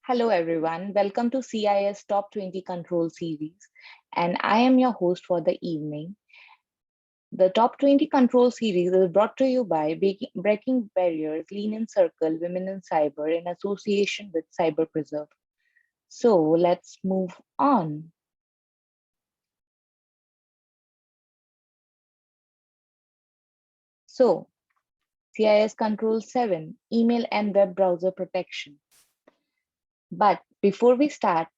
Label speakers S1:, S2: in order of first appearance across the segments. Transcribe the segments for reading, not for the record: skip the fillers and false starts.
S1: Hello, everyone. Welcome to CIS Top 20 Control Series. And I am your host for the evening. The Top 20 Control Series is brought to you by Breaking Barriers, Lean in Circle, Women in Cyber in association with Cyber Preserve. So let's move on. So, CIS Control 7, Email and Web Browser Protection. But before we start,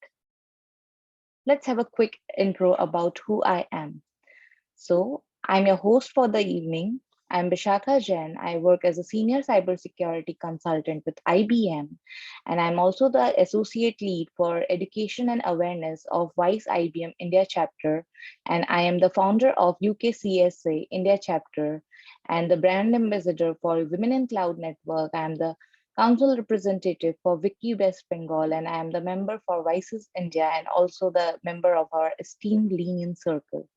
S1: let's have a quick intro about who I am. So, I'm your host for the evening. I'm Bishakha Jain. I work as a senior cybersecurity consultant with IBM, and I'm also the associate lead for education and awareness of WISE IBM India chapter. And I am the founder of UKCSA India chapter and the brand ambassador for Women in Cloud Network. I'm the council representative for Wiki West Bengal, and I am the member for WISE's India and also the member of our esteemed Lean Circle.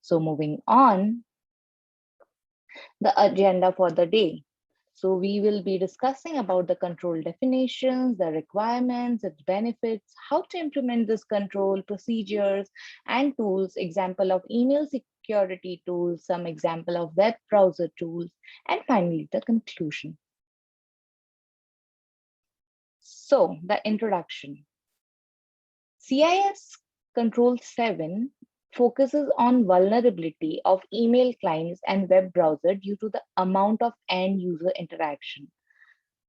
S1: So moving on, the agenda for the day. So we will be discussing about the control definitions, the requirements, its benefits, how to implement this control, procedures and tools, example of email security tools, some example of web browser tools, and finally the conclusion. So the introduction. CIS Control 7 focuses on vulnerability of email clients and web browser due to the amount of end user interaction.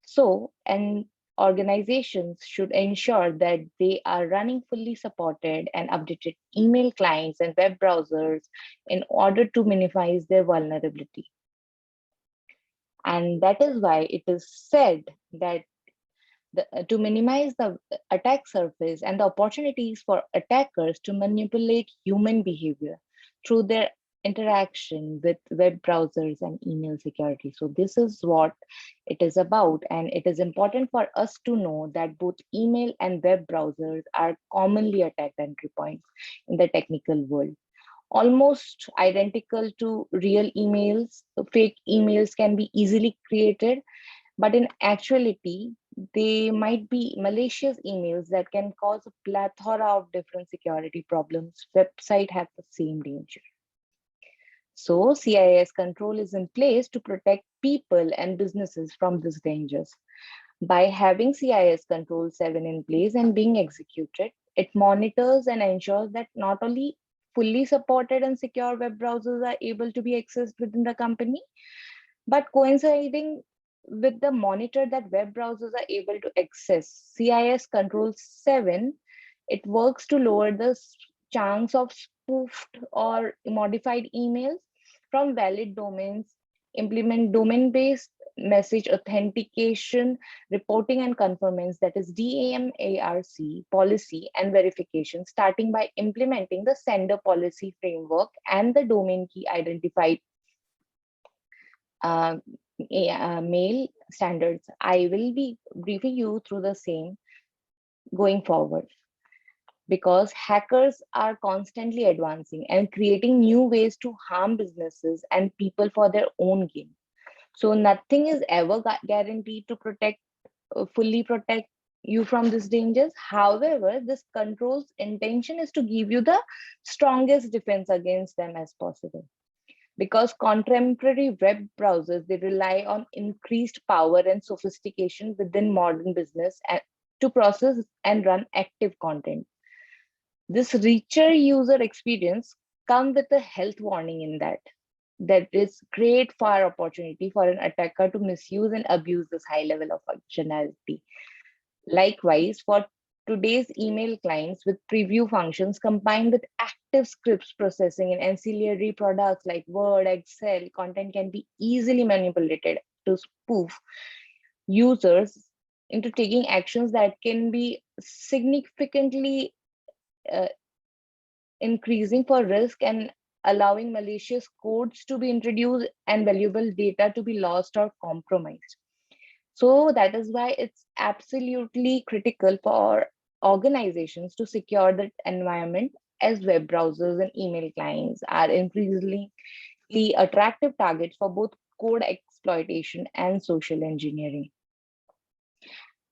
S1: So, and organizations should ensure that they are running fully supported and updated email clients and web browsers in order to minimize their vulnerability. And that is why it is said that to minimize the attack surface and the opportunities for attackers to manipulate human behavior through their interaction with web browsers and email security. So this is what it is about, and it is important for us to know that both email and web browsers are commonly attacked entry points in the technical world. Almost identical to real emails, fake emails can be easily created, but in actuality, they might be malicious emails that can cause a plethora of different security problems. Website have the same danger. So CIS control is in place to protect people and businesses from these dangers. By having CIS control 7 in place and being executed, it monitors and ensures that not only fully supported and secure web browsers are able to be accessed within the company, but coinciding with the monitor that web browsers are able to access, CIS Control 7, it works to lower the chance of spoofed or modified emails from valid domains, implement domain-based message authentication, reporting and conformance, that is DAMARC policy and verification, starting by implementing the sender policy framework and the domain key identified uh, mail standards. I will be briefing you through the same going forward because hackers are constantly advancing and creating new ways to harm businesses and people for their own gain. So nothing is ever guaranteed to fully protect you from these dangers. However, this control's intention is to give you the strongest defense against them as possible, because contemporary web browsers, they rely on increased power and sophistication within modern business to process and run active content. This richer user experience come with a health warning in that is great far opportunity for an attacker to misuse and abuse this high level of functionality. Likewise, for today's email clients with preview functions combined with active scripts processing and ancillary products like Word, Excel, content can be easily manipulated to spoof users into taking actions that can be significantly uh, increasing for risk and allowing malicious codes to be introduced and valuable data to be lost or compromised. So that is why it's absolutely critical for organizations to secure the environment, as web browsers and email clients are increasingly attractive targets for both code exploitation and social engineering.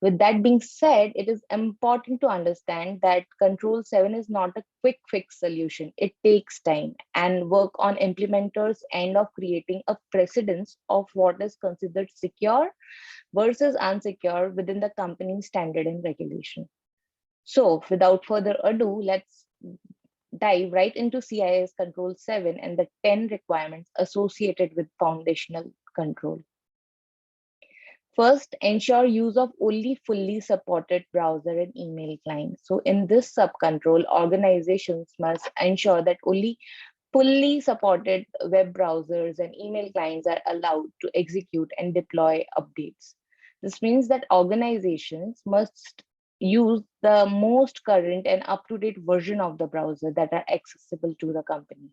S1: With that being said, it is important to understand that Control 7 is not a quick fix solution. It takes time and work on implementers' end of creating a precedence of what is considered secure versus unsecure within the company's standard and regulation. So, without further ado, let's dive right into CIS Control 7 and the 10 requirements associated with foundational control. First, ensure use of only fully supported browser and email clients. So in this sub-control, organizations must ensure that only fully supported web browsers and email clients are allowed to execute and deploy updates. This means that organizations must use the most current and up-to-date version of the browser that are accessible to the company.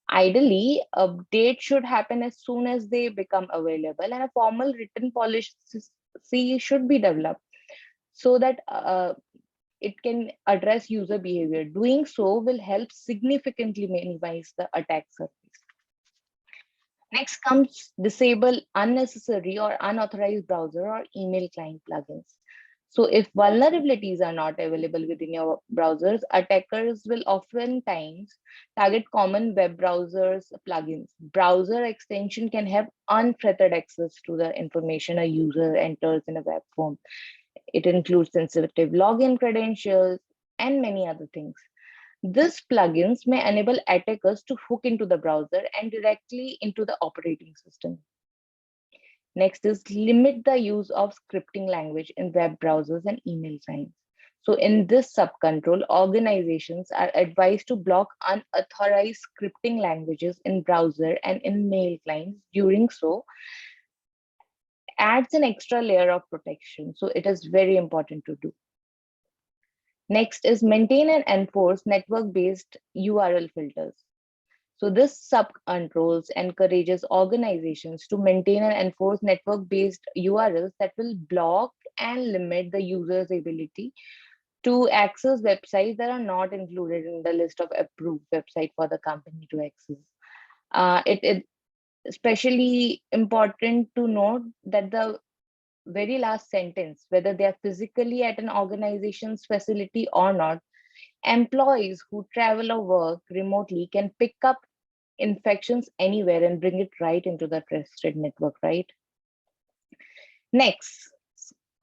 S1: Ideally, updates should happen as soon as they become available, and a formal written policy should be developed so that it can address user behavior. Doing so will help significantly minimize the attack surface. Next comes disable unnecessary or unauthorized browser or email client plugins. So if vulnerabilities are not available within your browsers, attackers will oftentimes target common web browsers plugins. Browser extension can have unfettered access to the information a user enters in a web form. It includes sensitive login credentials and many other things. These plugins may enable attackers to hook into the browser and directly into the operating system. Next is limit the use of scripting language in web browsers and email clients. So in this subcontrol, organizations are advised to block unauthorized scripting languages in browser and in mail clients. Doing so adds an extra layer of protection. So it is very important to do. Next is maintain and enforce network-based URL filters. So this sub-controls encourages organizations to maintain and enforce network-based URLs that will block and limit the user's ability to access websites that are not included in the list of approved websites for the company to access. It is especially important to note that the very last sentence, whether they are physically at an organization's facility or not, employees who travel or work remotely can pick up infections anywhere and bring it right into the trusted network, right? Next,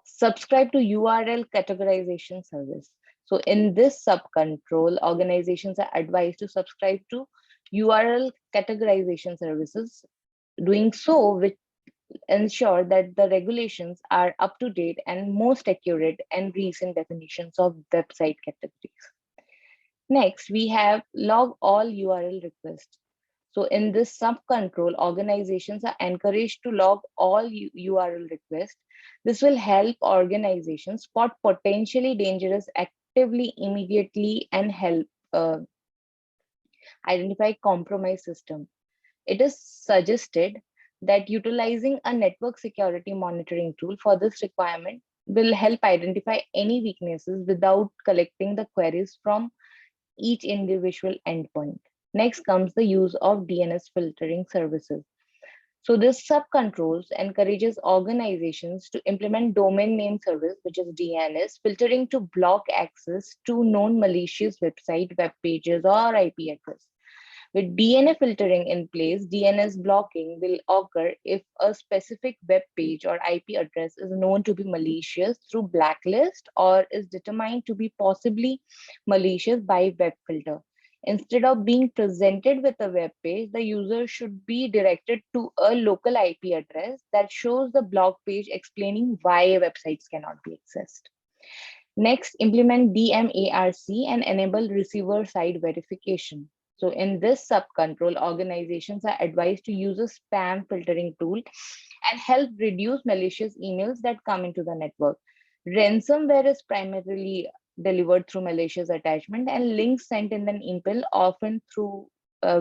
S1: subscribe to URL categorization service. So in this sub-control, organizations are advised to subscribe to URL categorization services. Doing so will ensure that the regulations are up to date and most accurate and recent definitions of website categories. Next, we have log all URL requests. So in this sub-control, organizations are encouraged to log all URL requests. This will help organizations spot potentially dangerous actively immediately and help identify compromised system. It is suggested that utilizing a network security monitoring tool for this requirement will help identify any weaknesses without collecting the queries from each individual endpoint. Next comes the use of DNS filtering services. So this sub-controls encourages organizations to implement domain name service, which is DNS, filtering to block access to known malicious website, web pages, or IP address. With DNS filtering in place, DNS blocking will occur if a specific web page or IP address is known to be malicious through blacklist or is determined to be possibly malicious by web filter. Instead of being presented with a web page, the user should be directed to a local IP address that shows the block page explaining why websites cannot be accessed. Next, implement DMARC and enable receiver side verification. So in this sub-control, organizations are advised to use a spam filtering tool and help reduce malicious emails that come into the network. Ransomware is primarily delivered through malicious attachment and links sent in an email, often through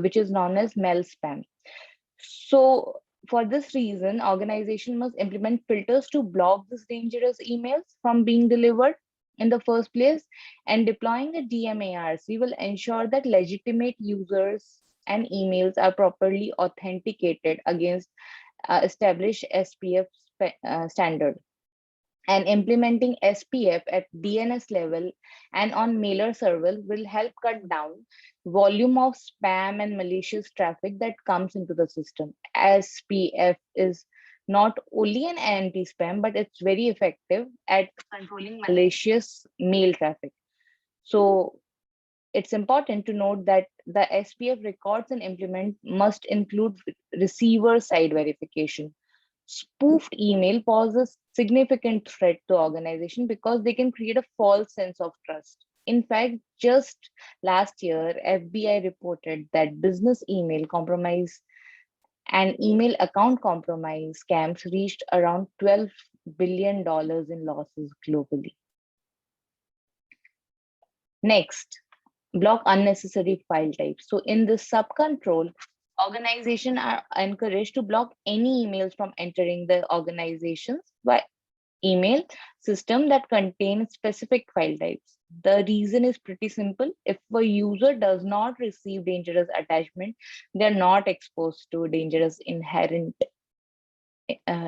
S1: which is known as mail spam. So for this reason, organization must implement filters to block these dangerous emails from being delivered in the first place, and deploying a DMARC will ensure that legitimate users and emails are properly authenticated against established SPF standard. And implementing SPF at DNS level and on mailer server will help cut down volume of spam and malicious traffic that comes into the system. SPF is not only an anti-spam, but it's very effective at controlling malicious mail traffic. So it's important to note that the SPF records and implement must include receiver side verification. Spoofed email poses significant threat to organization because they can create a false sense of trust. In fact, just last year, FBI reported that business email compromise and email account compromise scams reached around $12 billion in losses globally. Next, block unnecessary file types. So in this sub-control, organizations are encouraged to block any emails from entering the organizations by email system that contains specific file types. The reason is pretty simple. If a user does not receive dangerous attachment, they're not exposed to dangerous inherent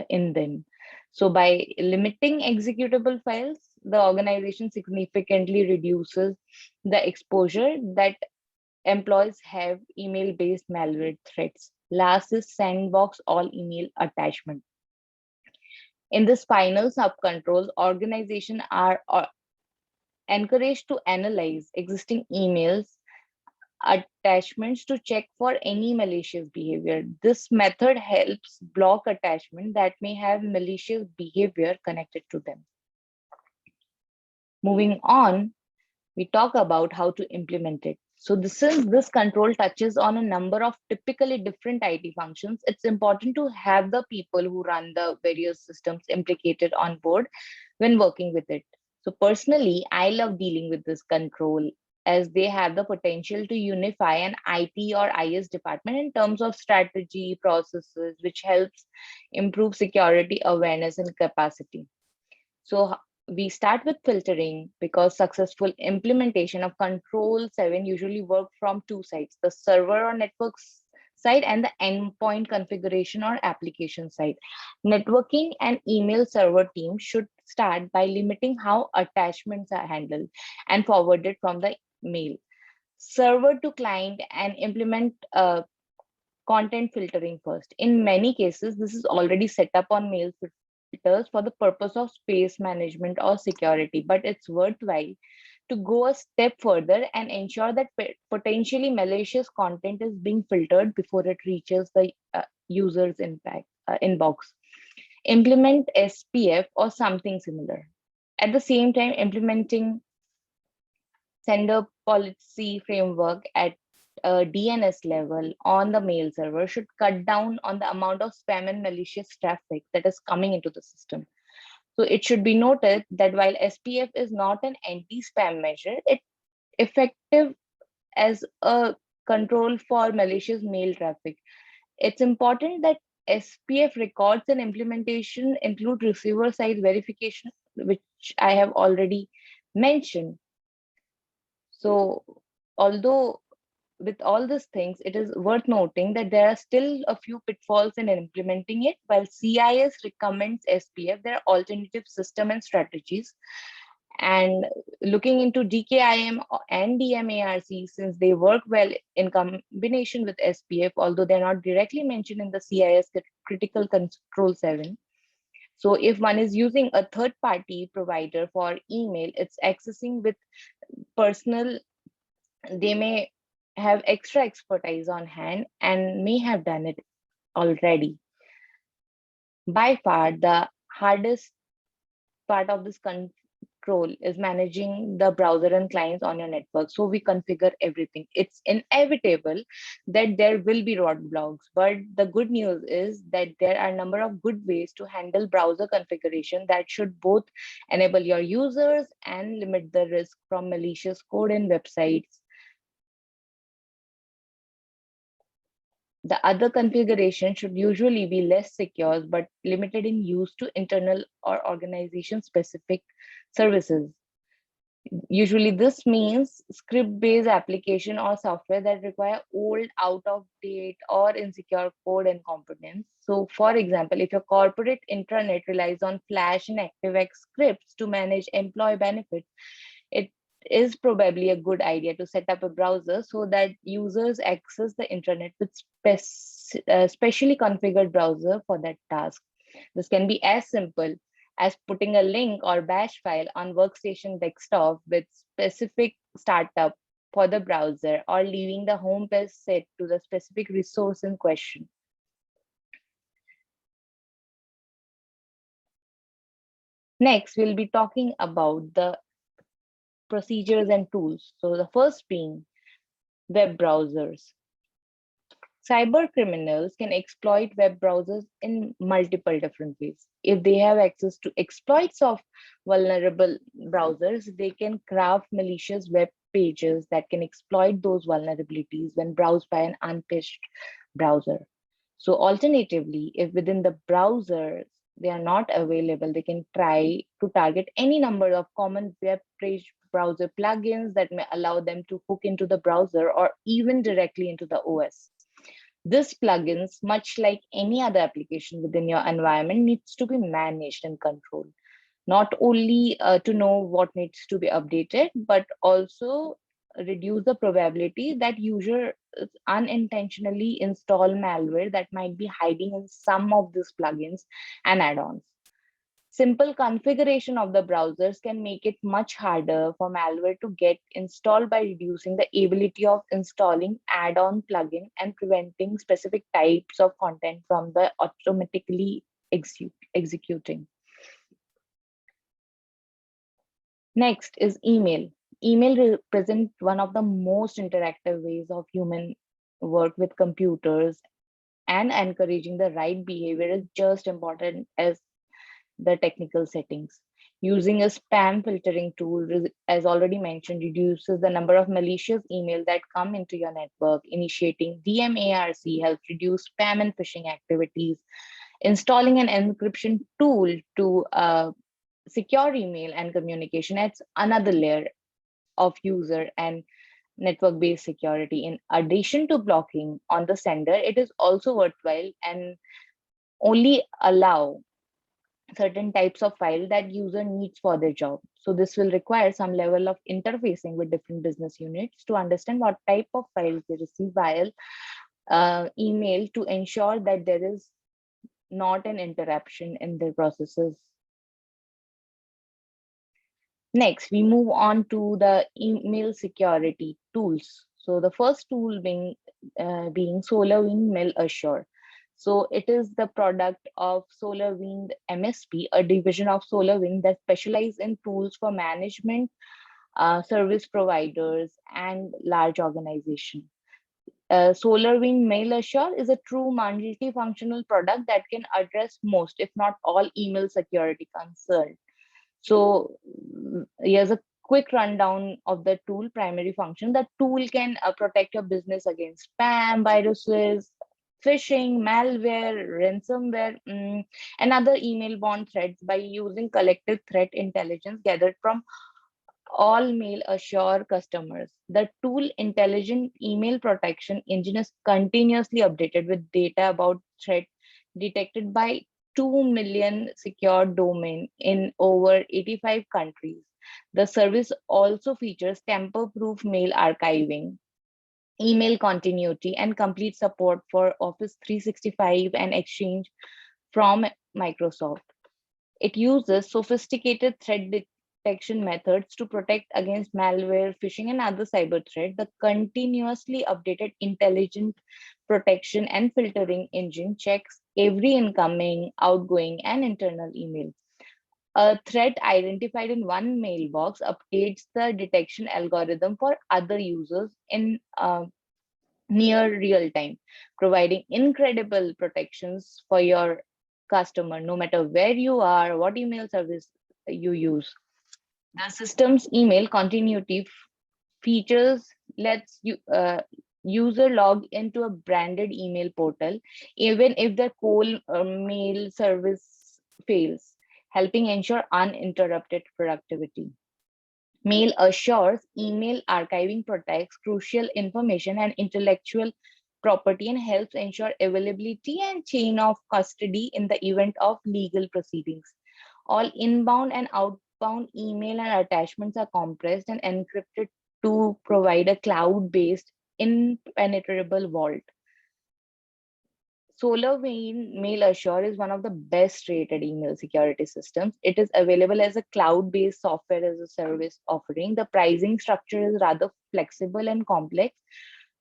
S1: in them. So by limiting executable files, the organization significantly reduces the exposure that employees have email-based malware threats. Last is sandbox all email attachment. In this final subcontrol, organizations are encouraged to analyze existing emails attachments to check for any malicious behavior. This method helps block attachment that may have malicious behavior connected to them. Moving on, we talk about how to implement it. So since this control touches on a number of typically different IT functions, it's important to have the people who run the various systems implicated on board when working with it. So personally, I love dealing with this control as they have the potential to unify an IT or IS department in terms of strategy, processes, which helps improve security awareness and capacity. So we start with filtering because successful implementation of Control 7 usually work from two sides, the server or network side and the endpoint configuration or application side. Networking and email server teams should start by limiting how attachments are handled and forwarded from the mail. Server to client and implement content filtering first. In many cases, this is already set up on mail filters for the purpose of space management or security, but it's worthwhile to go a step further and ensure that potentially malicious content is being filtered before it reaches the user's inbox. Implement SPF or something similar. At the same time, implementing sender policy framework at a DNS level on the mail server should cut down on the amount of spam and malicious traffic that is coming into the system. So it should be noted that while SPF is not an anti-spam measure, it's effective as a control for malicious mail traffic. It's important that SPF records and implementation include receiver side verification, which I have already mentioned. So although with all these things, it is worth noting that there are still a few pitfalls in implementing it. While CIS recommends SPF, there are alternative system and strategies. And looking into DKIM and DMARC, since they work well in combination with SPF, although they're not directly mentioned in the CIS Critical Control 7. So if one is using a third-party provider for email, it's accessing with personal, they may have extra expertise on hand and may have done it already. By far, the hardest part of this control is managing the browser and clients on your network. So we configure everything. It's inevitable that there will be roadblocks, but the good news is that there are a number of good ways to handle browser configuration that should both enable your users and limit the risk from malicious code in websites. The other configuration should usually be less secure but limited in use to internal or organization specific services. Usually, this means script-based application or software that require old, out-of-date, or insecure code and components. So, for example, if your corporate intranet relies on Flash and ActiveX scripts to manage employee benefits, it is probably a good idea to set up a browser so that users access the intranet with specially configured browser for that task. This can be as simple as putting a link or bash file on workstation desktop with specific startup for the browser, or leaving the home page set to the specific resource in question. Next, we'll be talking about the procedures and tools. So the first being web browsers. Cyber criminals can exploit web browsers in multiple different ways. If they have access to exploits of vulnerable browsers, they can craft malicious web pages that can exploit those vulnerabilities when browsed by an unpatched browser. So alternatively, if within the browsers they are not available, they can try to target any number of common web page browser plugins that may allow them to hook into the browser or even directly into the OS. This plugins, much like any other application within your environment, needs to be managed and controlled. Not only to know what needs to be updated, but also reduce the probability that user unintentionally install malware that might be hiding in some of these plugins and add-ons. Simple configuration of the browsers can make it much harder for malware to get installed by reducing the ability of installing add-on plugin and preventing specific types of content from the automatically executing. Next is email. Email represents one of the most interactive ways of human work with computers, and encouraging the right behavior is just important as the technical settings. Using a spam filtering tool, as already mentioned, reduces the number of malicious emails that come into your network. Initiating DMARC helps reduce spam and phishing activities. Installing an encryption tool to secure email and communication adds another layer of user and network-based security. In addition to blocking on the sender, it is also worthwhile and only allow certain types of file that user needs for their job. So this will require some level of interfacing with different business units to understand what type of files they receive via email to ensure that there is not an interruption in their processes. Next, we move on to the email security tools. So the first tool being SolarWinds Mail Assure. So it is the product of SolarWinds MSP, a division of SolarWinds that specialize in tools for management, service providers, and large organizations. SolarWinds Mail Assure is a true multifunctional product that can address most, if not all, email security concerns. So here's a quick rundown of the tool primary function. The tool can protect your business against spam, viruses, phishing, malware, ransomware, and other email-borne threats by using collective threat intelligence gathered from all Mail Assure customers. The tool intelligent email protection engine is continuously updated with data about threat detected by 2 million secure domain in over 85 countries. The service also features tamper-proof mail archiving, email continuity, and complete support for Office 365 and Exchange from Microsoft. It uses sophisticated threat detection methods to protect against malware, phishing, and other cyber threats. The continuously updated intelligent protection and filtering engine checks every incoming, outgoing, and internal email. A threat identified in one mailbox updates the detection algorithm for other users in near real time, providing incredible protections for your customer, no matter where you are, what email service you use. The system's email continuity features lets you user log into a branded email portal, even if the cold mail service fails, helping ensure uninterrupted productivity. Mail assures email archiving protects crucial information and intellectual property and helps ensure availability and chain of custody in the event of legal proceedings. All inbound and outbound email and attachments are compressed and encrypted to provide a cloud-based impenetrable vault. Mail Assure is one of the best rated email security systems. It is available as a cloud-based software as a service offering. The pricing structure is rather flexible and complex.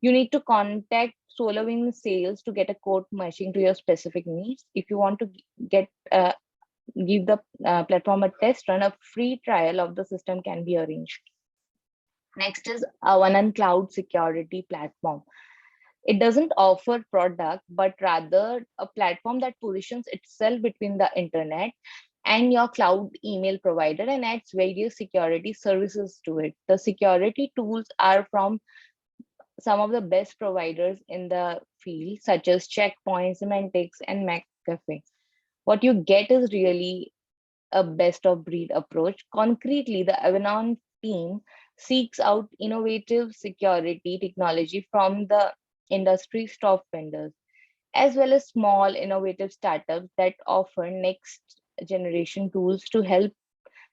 S1: You need to contact SolarWinds sales to get a quote matching to your specific needs. If you want to get give the platform a test run, a free trial of the system can be arranged. Next is Avanan Cloud Security Platform. It doesn't offer product, but rather a platform that positions itself between the internet and your cloud email provider and adds various security services to it. The security tools are from some of the best providers in the field, such as Checkpoint, Symantec, and McAfee. What you get is really a best of breed approach. Concretely, the Avanan team seeks out innovative security technology from the industry's top vendors, as well as small innovative startups that offer next generation tools to help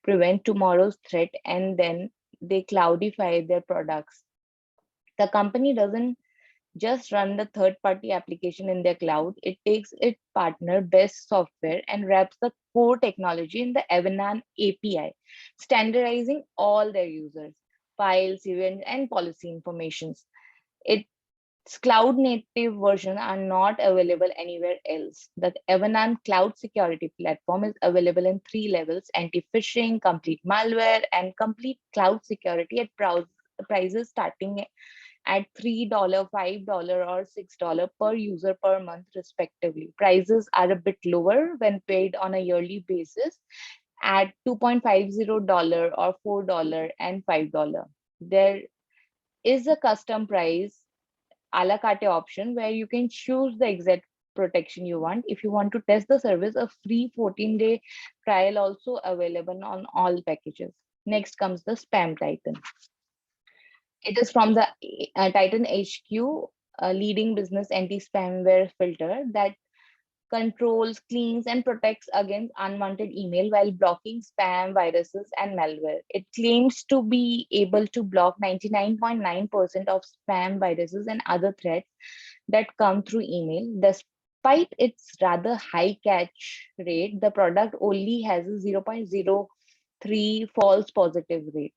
S1: prevent tomorrow's threat, and then they cloudify their products. The company doesn't just run the third party application in their cloud. It takes its partner best software and wraps the core technology in the Avanan API, standardizing all their users, files, events, and policy informations. Its cloud native versions are not available anywhere else. The Avanan cloud security platform is available in three levels: anti-phishing, complete malware, and complete cloud security at prices starting at $3, $5, or $6 per user per month, respectively. Prices are a bit lower when paid on a yearly basis at $2.50 or $4 and $5. There is a custom price a la carte option where you can choose the exact protection you want. If you want to test the service, a free 14-day trial also available on all packages. Next comes the Spam Titan. It is from the Titan HQ, a leading business anti-spamware filter that controls, cleans, and protects against unwanted email while blocking spam, viruses, and malware. It claims to be able to block 99.9% of spam, viruses, and other threats that come through email. Despite its rather high catch rate, the product only has a 0.03 false positive rate.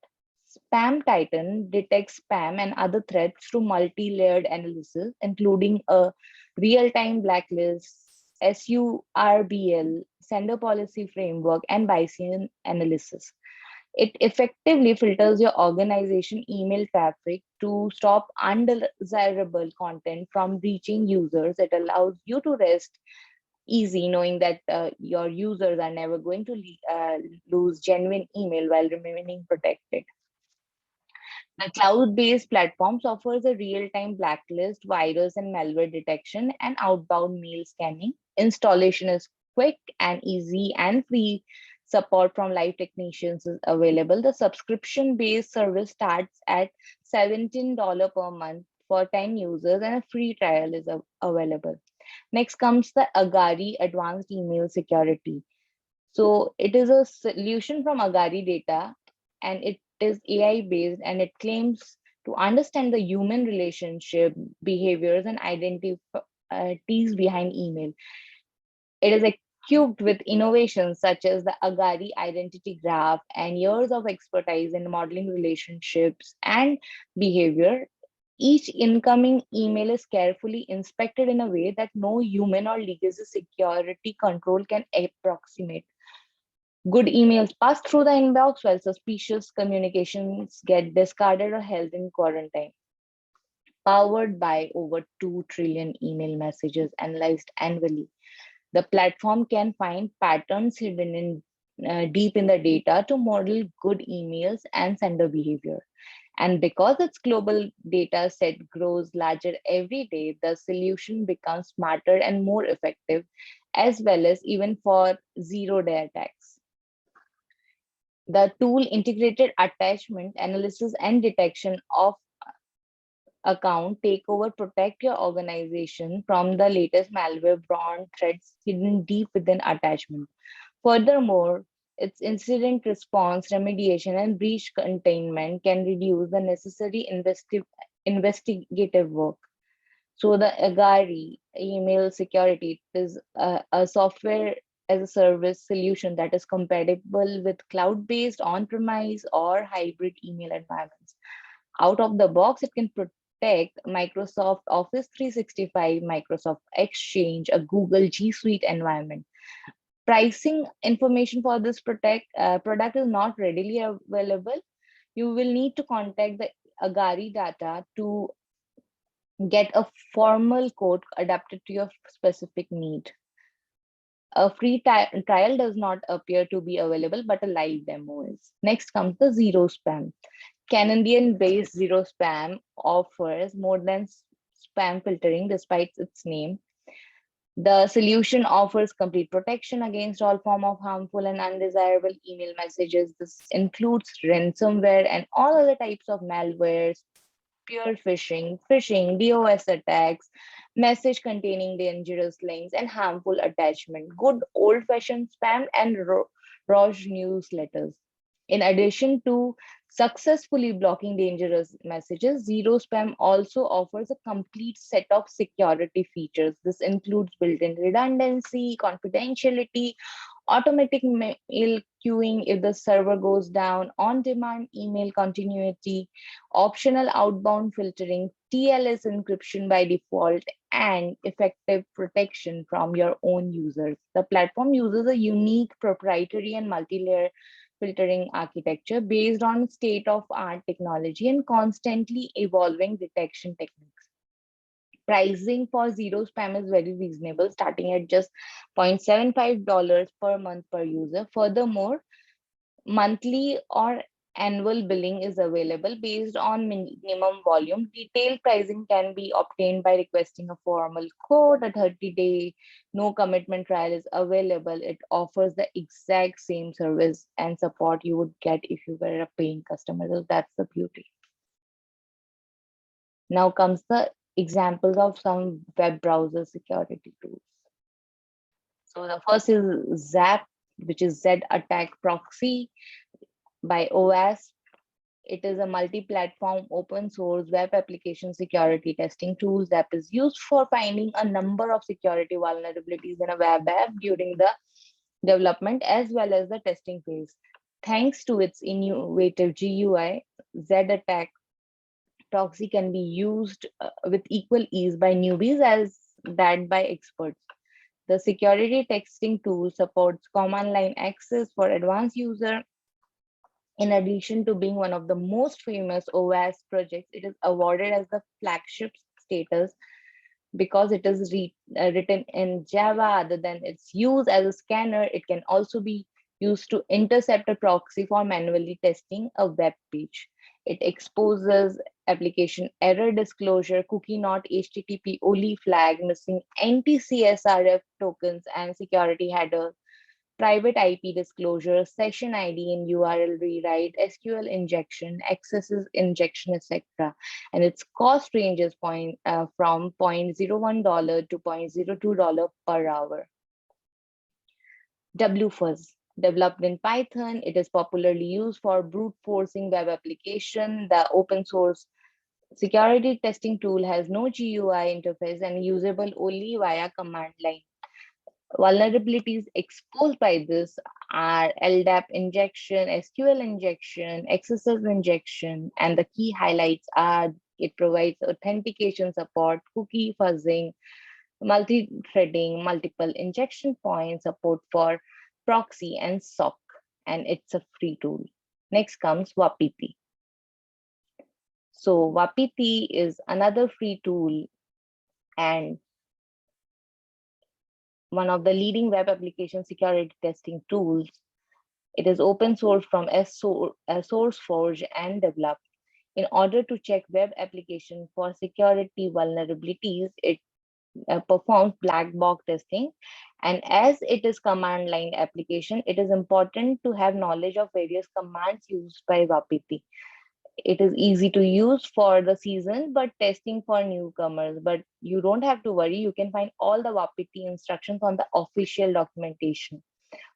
S1: Spam Titan detects spam and other threats through multi-layered analysis, including a real-time blacklist, SURBL, sender policy framework, and Bayesian analysis. It effectively filters your organization email traffic to stop undesirable content from reaching users. It allows you to rest easy knowing that your users are never going to lose genuine email while remaining protected. The cloud-based platforms offers a real-time blacklist, virus and malware detection, and outbound mail scanning. Installation is quick and easy, and free support from live technicians is available. The subscription-based service starts at $17 per month for 10 users, and a free trial is available. Next comes the Agari Advanced Email Security. So it is a solution from Agari Data, and it is AI based, and it claims to understand the human relationship, behaviors, and identities behind email. It is equipped with innovations such as the Agari Identity Graph and years of expertise in modeling relationships and behavior. Each incoming email is carefully inspected in a way that no human or legacy security control can approximate. Good emails pass through the inbox while suspicious communications get discarded or held in quarantine. Powered by over 2 trillion email messages analyzed annually, the platform can find patterns hidden deep in the data to model good emails and sender behavior. And because its global data set grows larger every day, the solution becomes smarter and more effective, as well as even for zero-day attacks. The tool integrated attachment, analysis, and detection of account takeover protect your organization from the latest malware borne threats hidden deep within attachment. Furthermore, its incident response, remediation, and breach containment can reduce the necessary investigative work. So the Agari email security is a software as a service solution that is compatible with cloud-based, on-premise, or hybrid email environments. Out of the box, it can protect Microsoft Office 365, Microsoft Exchange, a Google G Suite environment. Pricing information for this product is not readily available. You will need to contact the Agari data to get a formal quote adapted to your specific need. A free trial does not appear to be available, but a live demo is. Next comes the Zero Spam. Canadian-based Zero Spam offers more than spam filtering despite its name. The solution offers complete protection against all form of harmful and undesirable email messages. This includes ransomware and all other types of malwares, pure phishing, DOS attacks, message containing dangerous links, and harmful attachment, good old-fashioned spam, and Roj newsletters. In addition to successfully blocking dangerous messages, Zero Spam also offers a complete set of security features. This includes built-in redundancy, confidentiality, automatic mail queuing if the server goes down, on-demand email continuity, optional outbound filtering, TLS encryption by default, and effective protection from your own users. The platform uses a unique proprietary and multi-layer filtering architecture based on state-of-art technology and constantly evolving detection techniques. Pricing for Zero Spam is very reasonable, starting at just $0.75 per month per user. Furthermore, monthly or annual billing is available based on minimum volume. Detailed pricing can be obtained by requesting a formal quote. A 30-day no commitment trial is available. It offers the exact same service and support you would get if you were a paying customer. So that's the beauty. Now comes the examples of some web browser security tools. So the first is ZAP, which is Z Attack Proxy by OWASP. It is a multi-platform open source web application security testing tool that is used for finding a number of security vulnerabilities in a web app during the development as well as the testing phase. Thanks to its innovative GUI, Z Attack Proxy can be used with equal ease by newbies as that by experts. The security testing tool supports command line access for advanced user. In addition to being one of the most famous OWASP projects, it is awarded as the flagship status because it is written in Java. Other than its use as a scanner, it can also be used to intercept a proxy for manually testing a web page. It exposes application error disclosure, cookie not HTTP only flag, missing anti-CSRF tokens and security header, private IP disclosure, session ID and URL rewrite, SQL injection, accesses injection, etc. And its cost ranges from $0.01 to $0.02 per hour. WFuzz, developed in Python, it is popularly used for brute forcing web application. The open source security testing tool has no GUI interface and usable only via command line. Vulnerabilities exposed by this are LDAP injection, SQL injection, XSS injection, and the key highlights are it provides authentication support, cookie fuzzing, multi-threading, multiple injection points, support for proxy and SOC, and it's a free tool. Next comes Wapiti. So Wapiti is another free tool and one of the leading web application security testing tools. It is open source from SourceForge and developed. In order to check web application for security vulnerabilities, it performs black box testing. And as it is command line application, it is important to have knowledge of various commands used by WAPT. It is easy to use for the season, but testing for newcomers. But you don't have to worry. You can find all the WAPT instructions on the official documentation.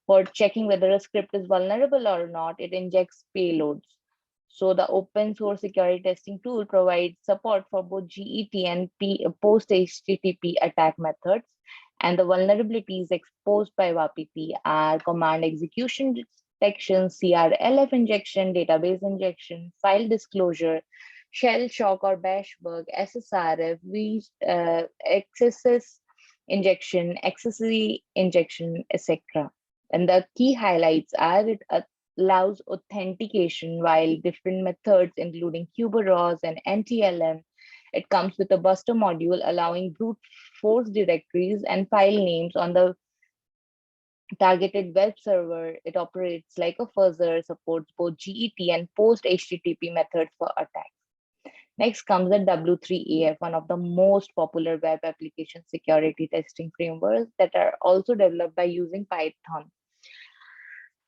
S1: For checking whether a script is vulnerable or not, it injects payloads. So the open source security testing tool provides support for both GET and post HTTP attack methods. And the vulnerabilities exposed by WAPT are command execution detection, CRLF injection, database injection, file disclosure, shell shock or bash bug, SSRF, XSS injection, accessory injection, etc. And the key highlights are it allows authentication while different methods, including Kerberos and NTLM. It comes with a Buster module allowing brute force directories and file names on the targeted web server. It operates like a fuzzer, supports both GET and post HTTP methods for attacks. Next comes the W3AF, one of the most popular web application security testing frameworks that are also developed by using Python.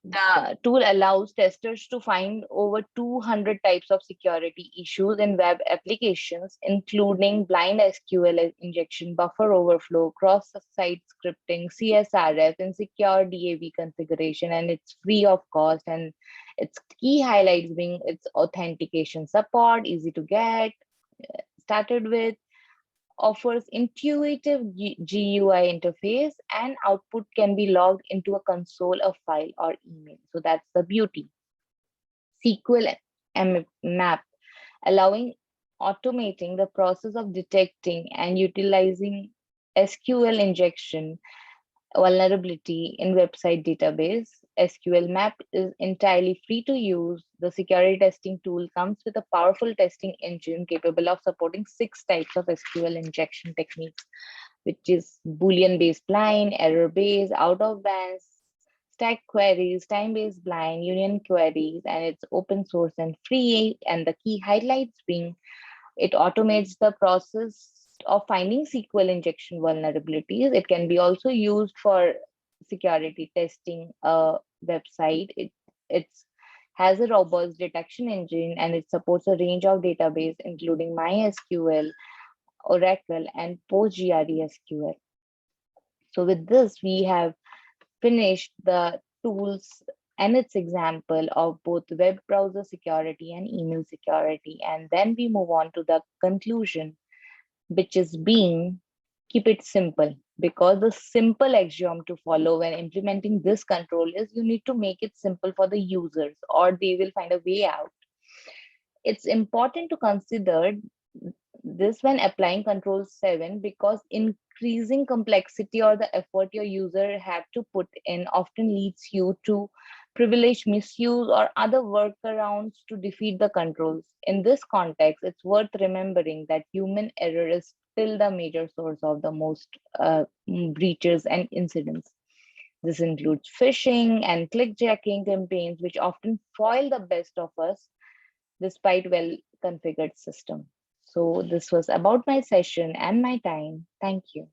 S1: The tool allows testers to find over 200 types of security issues in web applications, including blind SQL injection, buffer overflow, cross-site scripting, CSRF, insecure DAV configuration, and it's free of cost. And its key highlights being its authentication support, easy to get started with, offers intuitive GUI interface, and output can be logged into a console, a file, or email. So that's the beauty. SQL map, allowing automating the process of detecting and utilizing SQL injection vulnerability in website database. SQL Map is entirely free to use. The security testing tool comes with a powerful testing engine capable of supporting 6 types of SQL injection techniques, which is Boolean-based blind, error-based, out-of-bands, stack queries, time-based blind, union queries, and it's open source and free. And the key highlights being it automates the process of finding SQL injection vulnerabilities. It can be also used for security testing a website. It has a robust detection engine, and it supports a range of database, including MySQL, Oracle, and PostgreSQL. So with this, we have finished the tools and its example of both web browser security and email security. And then we move on to the conclusion, which is being keep it simple, because the simple axiom to follow when implementing this control is you need to make it simple for the users or they will find a way out. It's important to consider this when applying control 7, because increasing complexity or the effort your user have to put in often leads you to privilege misuse or other workarounds to defeat the controls. In this context, it's worth remembering that human error is still the major source of the most breaches and incidents. This includes phishing and clickjacking campaigns, which often foil the best of us despite well-configured system. So this was about my session and my time. Thank you.